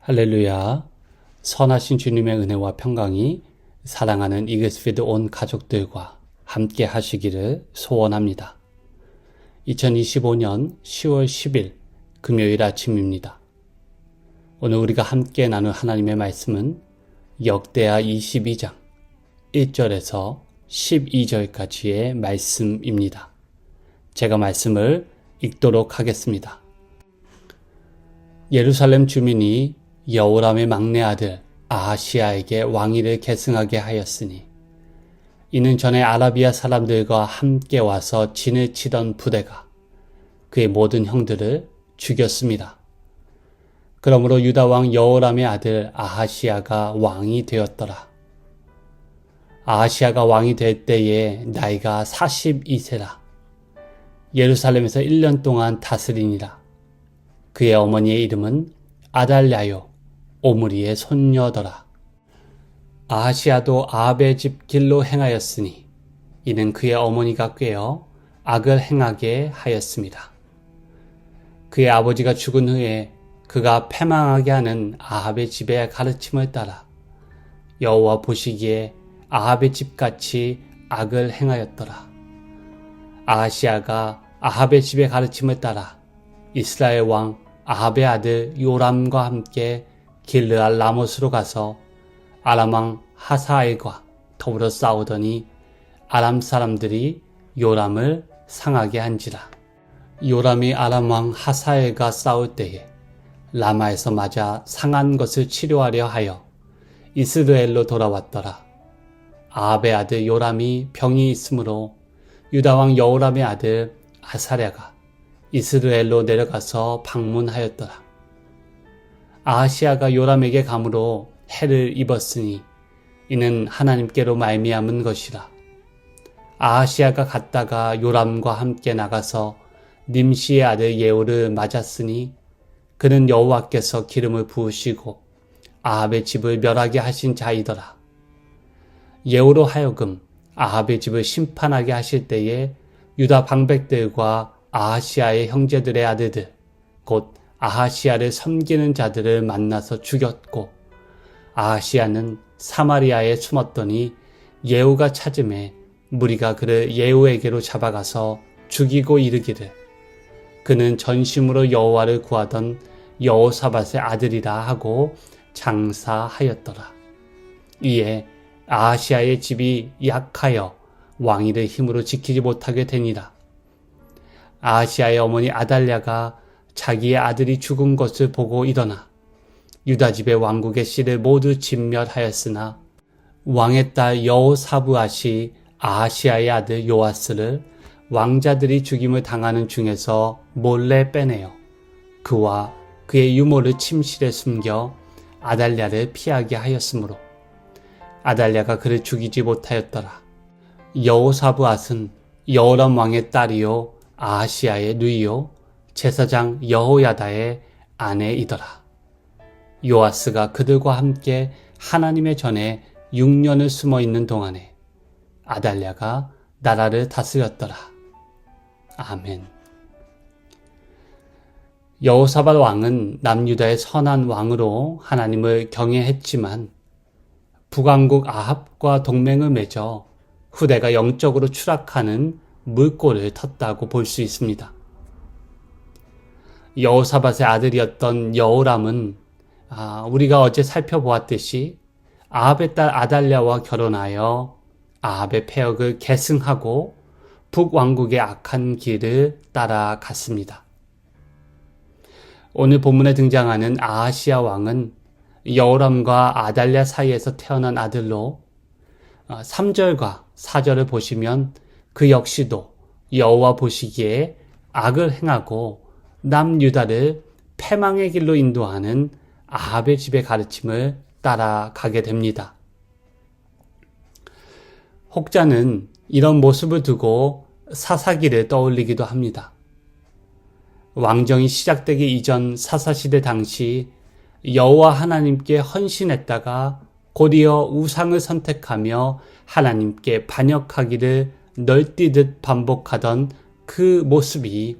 할렐루야. 선하신 주님의 은혜와 평강이 사랑하는 이글스피드 온 가족들과 함께 하시기를 소원합니다. 2025년 10월 10일 금요일 아침입니다. 오늘 우리가 함께 나눌 하나님의 말씀은 역대하 22장 1절에서 12절까지의 말씀입니다. 제가 말씀을 읽도록 하겠습니다. 예루살렘 주민이 여호람의 막내 아들 아하시야에게 왕위를 계승하게 하였으니 이는 전에 아라비아 사람들과 함께 와서 진을 치던 부대가 그의 모든 형들을 죽였습니다. 그러므로 유다 왕 여호람의 아들 아하시야가 왕이 되었더라. 아하시야가 왕이 될 때에 나이가 42세라. 예루살렘에서 1년 동안 다스리니라. 그의 어머니의 이름은 아달랴요 오므리의 손녀더라. 아하시야도 아합의 집 길로 행하였으니 이는 그의 어머니가 꾀어 악을 행하게 하였습니다. 그의 아버지가 죽은 후에 그가 패망하게 하는 아합의 집의 가르침을 따라 여호와 보시기에 아합의 집같이 악을 행하였더라. 아하시야가 아합의 집의 가르침을 따라 이스라엘 왕 아합의 아들 요람과 함께 길르알 라못으로 가서 아람 왕 하사엘과 더불어 싸우더니 아람 사람들이 요람을 상하게 한지라. 요람이 아람 왕 하사엘과 싸울 때에 라마에서 맞아 상한 것을 치료하려 하여 이스라엘로 돌아왔더라. 아합의 아들 요람이 병이 있으므로 유다 왕 여호람의 아들 아사랴가 이스라엘로 내려가서 방문하였더라. 아하시야가 요람에게 감으로 해를 입었으니 이는 하나님께로 말미암은 것이라. 아하시야가 갔다가 요람과 함께 나가서 님시의 아들 예후를 맞았으니 그는 여호와께서 기름을 부으시고 아합의 집을 멸하게 하신 자이더라. 예후로 하여금 아합의 집을 심판하게 하실 때에 유다 방백들과 아하시야의 형제들의 아들들 곧 아하시야를 섬기는 자들을 만나서 죽였고 아하시야는 사마리아에 숨었더니 예후가 찾음에 무리가 그를 예후에게로 잡아가서 죽이고 이르기를 그는 전심으로 여호와를 구하던 여호사밧의 아들이라 하고 장사하였더라. 이에 아하시야의 집이 약하여 왕위를 힘으로 지키지 못하게 되니라. 아하시야의 어머니 아달랴가 자기의 아들이 죽은 것을 보고 일어나 유다 집의 왕국의 씨를 모두 진멸하였으나 왕의 딸 여호사브앗이 아하시야의 아들 요아스를 왕자들이 죽임을 당하는 중에서 몰래 빼내어 그와 그의 유모를 침실에 숨겨 아달랴를 피하게 하였으므로 아달랴가 그를 죽이지 못하였더라. 여호사브앗은 여호람 왕의 딸이요 아하시야의 누이요 제사장 여호야다의 아내이더라. 요아스가 그들과 함께 하나님의 전에 6년을 숨어있는 동안에 아달랴가 나라를 다스렸더라. 아멘. 여호사밧 왕은 남유다의 선한 왕으로 하나님을 경외했지만 북왕국 아합과 동맹을 맺어 후대가 영적으로 추락하는 물꼬를 텄다고 볼 수 있습니다. 여호사밧의 아들이었던 여호람은 우리가 어제 살펴보았듯이 아합의 딸 아달랴와 결혼하여 아합의 폐역을 계승하고 북왕국의 악한 길을 따라갔습니다. 오늘 본문에 등장하는 아하시야 왕은 여호람과 아달랴 사이에서 태어난 아들로 3절과 4절을 보시면 그 역시도 여호와 보시기에 악을 행하고 남유다를 패망의 길로 인도하는 아합의 집의 가르침을 따라가게 됩니다. 혹자는 이런 모습을 두고 사사기를 떠올리기도 합니다. 왕정이 시작되기 이전 사사시대 당시 여호와 하나님께 헌신했다가 곧이어 우상을 선택하며 하나님께 반역하기를 널뛰듯 반복하던 그 모습이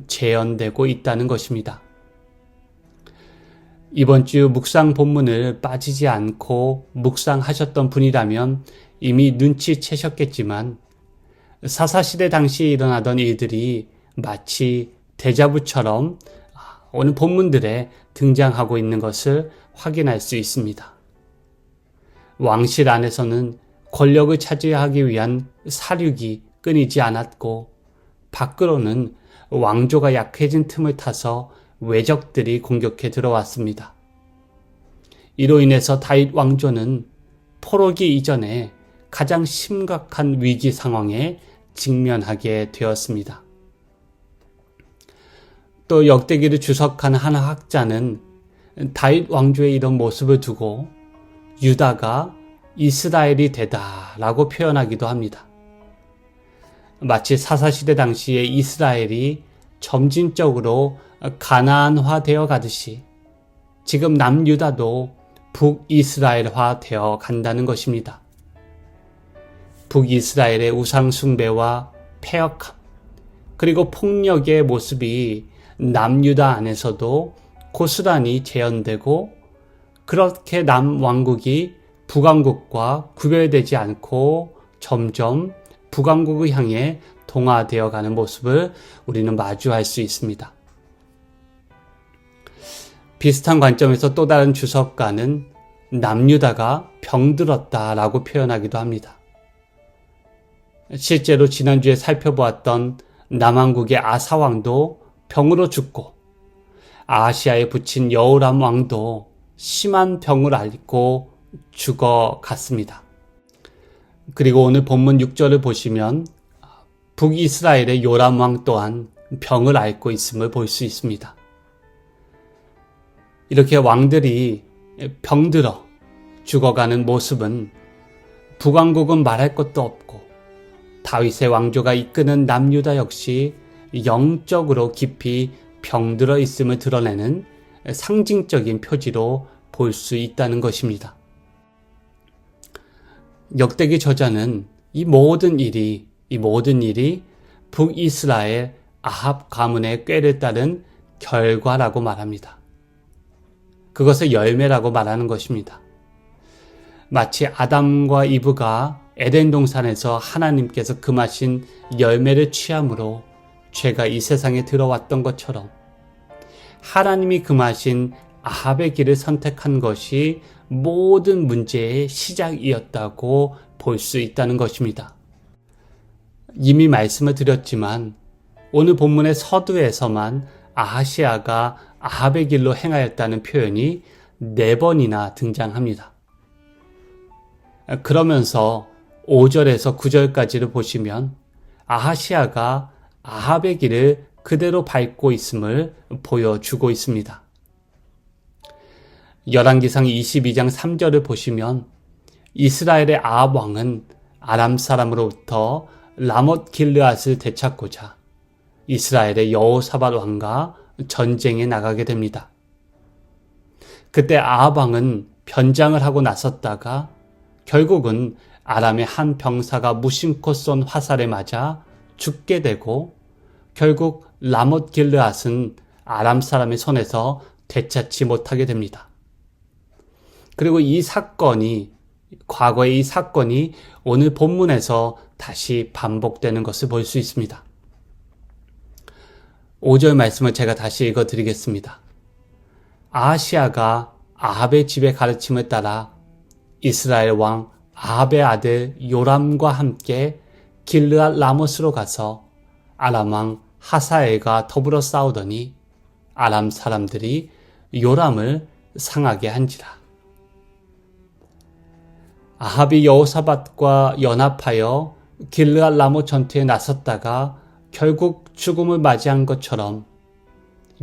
재현되고 있다는 것입니다. 이번 주 묵상 본문을 빠지지 않고 묵상하셨던 분이라면 이미 눈치채셨겠지만 사사시대 당시 일어나던 일들이 마치 데자부처럼 오늘 본문들에 등장하고 있는 것을 확인할 수 있습니다. 왕실 안에서는 권력을 차지하기 위한 사륙이 끊이지 않았고 밖으로는 왕조가 약해진 틈을 타서 외적들이 공격해 들어왔습니다. 이로 인해서 다윗 왕조는 포로기 이전에 가장 심각한 위기 상황에 직면하게 되었습니다. 또 역대기를 주석한 한 학자는 다윗 왕조의 이런 모습을 두고 유다가 이스라엘이 되다라고 표현하기도 합니다. 마치 사사시대 당시에 이스라엘이 점진적으로 가나안화 되어 가듯이 지금 남유다도 북이스라엘화 되어 간다는 것입니다. 북이스라엘의 우상숭배와 폐역함 그리고 폭력의 모습이 남유다 안에서도 고스란히 재현되고 그렇게 남왕국이 북왕국과 구별되지 않고 점점 북왕국을 향해 동화되어 가는 모습을 우리는 마주할 수 있습니다. 비슷한 관점에서 또 다른 주석가는 남유다가 병들었다라고 표현하기도 합니다. 실제로 지난주에 살펴보았던 남왕국의 아사왕도 병으로 죽고 아하시아에 붙인 여호람 왕도 심한 병을 앓고 죽어갔습니다. 그리고 오늘 본문 6절을 보시면 북이스라엘의 요람 왕 또한 병을 앓고 있음을 볼 수 있습니다. 이렇게 왕들이 병들어 죽어가는 모습은 북왕국은 말할 것도 없고 다윗의 왕조가 이끄는 남유다 역시 영적으로 깊이 병들어 있음을 드러내는 상징적인 표지로 볼 수 있다는 것입니다. 역대기 저자는 이 모든 일이 북이스라엘 아합 가문의 꾀를 따른 결과라고 말합니다. 그것을 열매라고 말하는 것입니다. 마치 아담과 이브가 에덴 동산에서 하나님께서 금하신 열매를 취함으로 죄가 이 세상에 들어왔던 것처럼 하나님이 금하신 아합의 길을 선택한 것이 모든 문제의 시작이었다고 볼 수 있다는 것입니다. 이미 말씀을 드렸지만 오늘 본문의 서두에서만 아하시아가 아합의 길로 행하였다는 표현이 4번이나 등장합니다. 그러면서 5절에서 9절까지를 보시면 아하시아가 아합의 길을 그대로 밟고 있음을 보여주고 있습니다. 열왕기상 22장 3절을 보시면 이스라엘의 아합 왕은 아람 사람으로부터 라못 길르앗을 되찾고자 이스라엘의 여호사밧 왕과 전쟁에 나가게 됩니다. 그때 아합 왕은 변장을 하고 나섰다가 결국은 아람의 한 병사가 무심코 쏜 화살에 맞아 죽게 되고 결국 라못 길르앗은 아람 사람의 손에서 되찾지 못하게 됩니다. 그리고 과거의 이 사건이 오늘 본문에서 다시 반복되는 것을 볼 수 있습니다. 5절 말씀을 제가 다시 읽어드리겠습니다. 아하시아가 아합의 집의 가르침을 따라 이스라엘 왕 아합의 아들 요람과 함께 길르앗 라못으로 가서 아람 왕 하사엘과 더불어 싸우더니 아람 사람들이 요람을 상하게 한지라. 아합이 여호사밧과 연합하여 길르앗 라못 전투에 나섰다가 결국 죽음을 맞이한 것처럼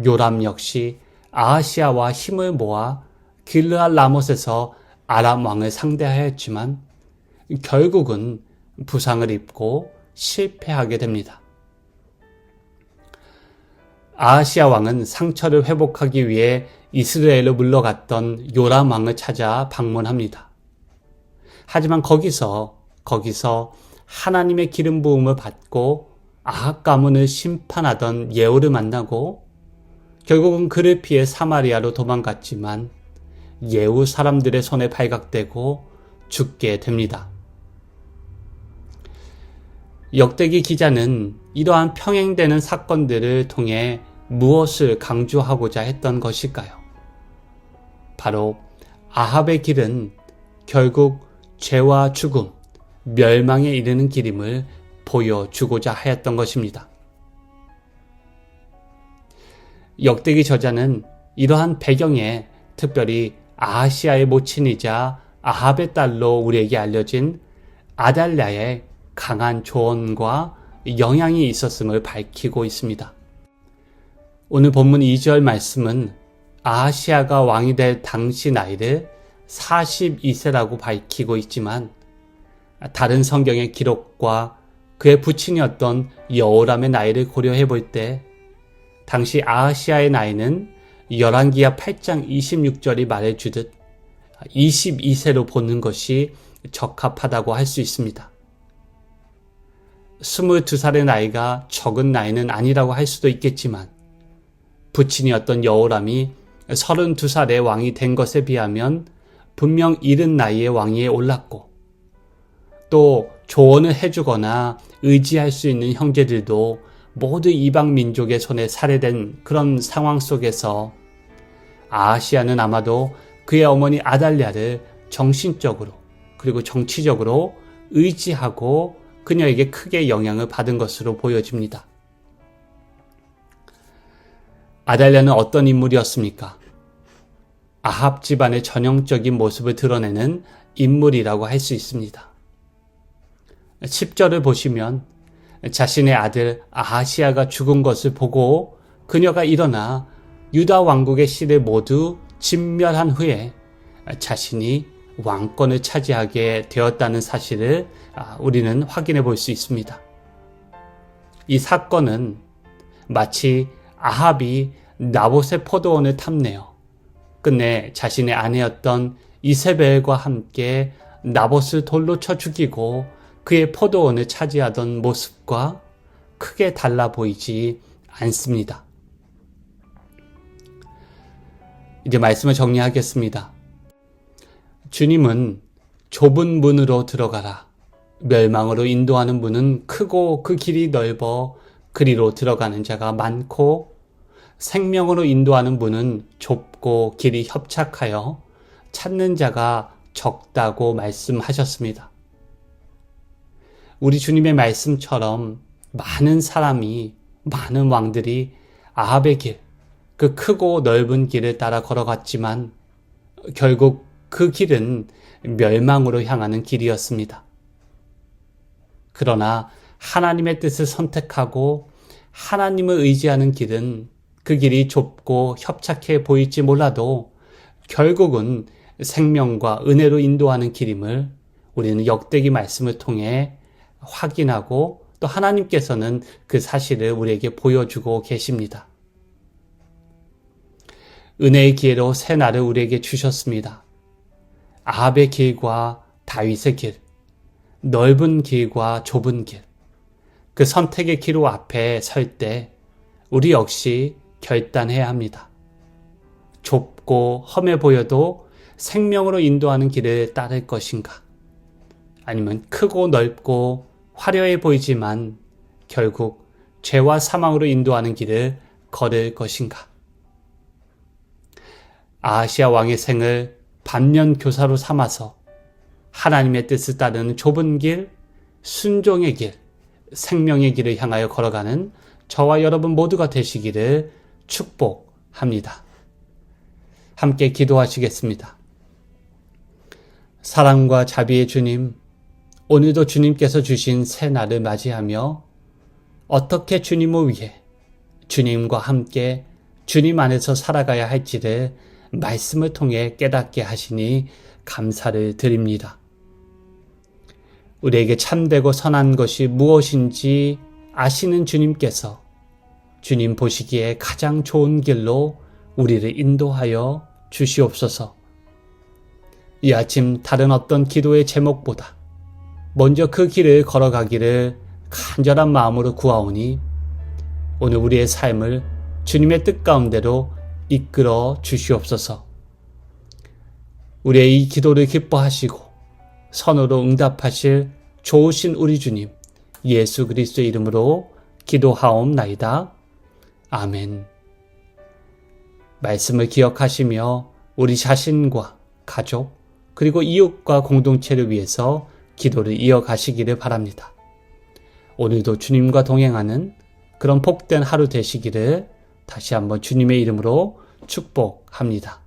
요람 역시 아하시아와 힘을 모아 길르앗 라못에서 아람 왕을 상대하였지만 결국은 부상을 입고 실패하게 됩니다. 아하시아 왕은 상처를 회복하기 위해 이스라엘로 물러갔던 요람 왕을 찾아 방문합니다. 하지만 거기서 하나님의 기름 부음을 받고 아합 가문을 심판하던 예후를 만나고 결국은 그를 피해 사마리아로 도망갔지만 예후 사람들의 손에 발각되고 죽게 됩니다. 역대기 기자는 이러한 평행되는 사건들을 통해 무엇을 강조하고자 했던 것일까요? 바로 아합의 길은 결국 죄와 죽음, 멸망에 이르는 길임을 보여주고자 하였던 것입니다. 역대기 저자는 이러한 배경에 특별히 아하시아의 모친이자 아합의 딸로 우리에게 알려진 아달랴의 강한 조언과 영향이 있었음을 밝히고 있습니다. 오늘 본문 2절 말씀은 아하시아가 왕이 될 당시 나이를 42세라고 밝히고 있지만 다른 성경의 기록과 그의 부친이었던 여호람의 나이를 고려해 볼 때 당시 아하시아의 나이는 열왕기하 8장 26절이 말해주듯 22세로 보는 것이 적합하다고 할 수 있습니다. 22살의 나이가 적은 나이는 아니라고 할 수도 있겠지만 부친이었던 여호람이 32살의 왕이 된 것에 비하면 분명 이른 나이에 왕위에 올랐고 또 조언을 해주거나 의지할 수 있는 형제들도 모두 이방 민족의 손에 살해된 그런 상황 속에서 아하시아는 아마도 그의 어머니 아달랴를 정신적으로 그리고 정치적으로 의지하고 그녀에게 크게 영향을 받은 것으로 보여집니다. 아달랴는 어떤 인물이었습니까? 아합 집안의 전형적인 모습을 드러내는 인물이라고 할 수 있습니다. 10절을 보시면 자신의 아들 아하시아가 죽은 것을 보고 그녀가 일어나 유다 왕국의 씨를 모두 진멸한 후에 자신이 왕권을 차지하게 되었다는 사실을 우리는 확인해 볼 수 있습니다. 이 사건은 마치 아합이 나봇의 포도원을 탐내어 끝내 자신의 아내였던 이세벨과 함께 나봇을 돌로 쳐 죽이고 그의 포도원을 차지하던 모습과 크게 달라 보이지 않습니다. 이제 말씀을 정리하겠습니다. 주님은 좁은 문으로 들어가라. 멸망으로 인도하는 문은 크고 그 길이 넓어 그리로 들어가는 자가 많고 생명으로 인도하는 문은 좁고 길이 협착하여 찾는 자가 적다고 말씀하셨습니다. 우리 주님의 말씀처럼 많은 사람이, 많은 왕들이 아합의 길, 그 크고 넓은 길을 따라 걸어갔지만 결국 그 길은 멸망으로 향하는 길이었습니다. 그러나 하나님의 뜻을 선택하고 하나님을 의지하는 길은 그 길이 좁고 협착해 보일지 몰라도 결국은 생명과 은혜로 인도하는 길임을 우리는 역대기 말씀을 통해 확인하고 또 하나님께서는 그 사실을 우리에게 보여주고 계십니다. 은혜의 기회로 새 날을 우리에게 주셨습니다. 아합의 길과 다윗의 길, 넓은 길과 좁은 길, 그 선택의 기로 앞에 설 때 우리 역시 결단해야 합니다. 좁고 험해 보여도 생명으로 인도하는 길을 따를 것인가? 아니면 크고 넓고 화려해 보이지만 결국 죄와 사망으로 인도하는 길을 걸을 것인가? 아하시아 왕의 생을 반면교사로 삼아서 하나님의 뜻을 따르는 좁은 길, 순종의 길, 생명의 길을 향하여 걸어가는 저와 여러분 모두가 되시기를 축복합니다. 함께 기도하시겠습니다. 사랑과 자비의 주님, 오늘도 주님께서 주신 새 날을 맞이하며 어떻게 주님을 위해 주님과 함께 주님 안에서 살아가야 할지를 말씀을 통해 깨닫게 하시니 감사를 드립니다. 우리에게 참되고 선한 것이 무엇인지 아시는 주님께서 주님 보시기에 가장 좋은 길로 우리를 인도하여 주시옵소서. 이 아침 다른 어떤 기도의 제목보다 먼저 그 길을 걸어가기를 간절한 마음으로 구하오니 오늘 우리의 삶을 주님의 뜻 가운데로 이끌어 주시옵소서. 우리의 이 기도를 기뻐하시고 선으로 응답하실 좋으신 우리 주님 예수 그리스도의 이름으로 기도하옵나이다. 아멘. 말씀을 기억하시며 우리 자신과 가족 그리고 이웃과 공동체를 위해서 기도를 이어가시기를 바랍니다. 오늘도 주님과 동행하는 그런 복된 하루 되시기를 다시 한번 주님의 이름으로 축복합니다.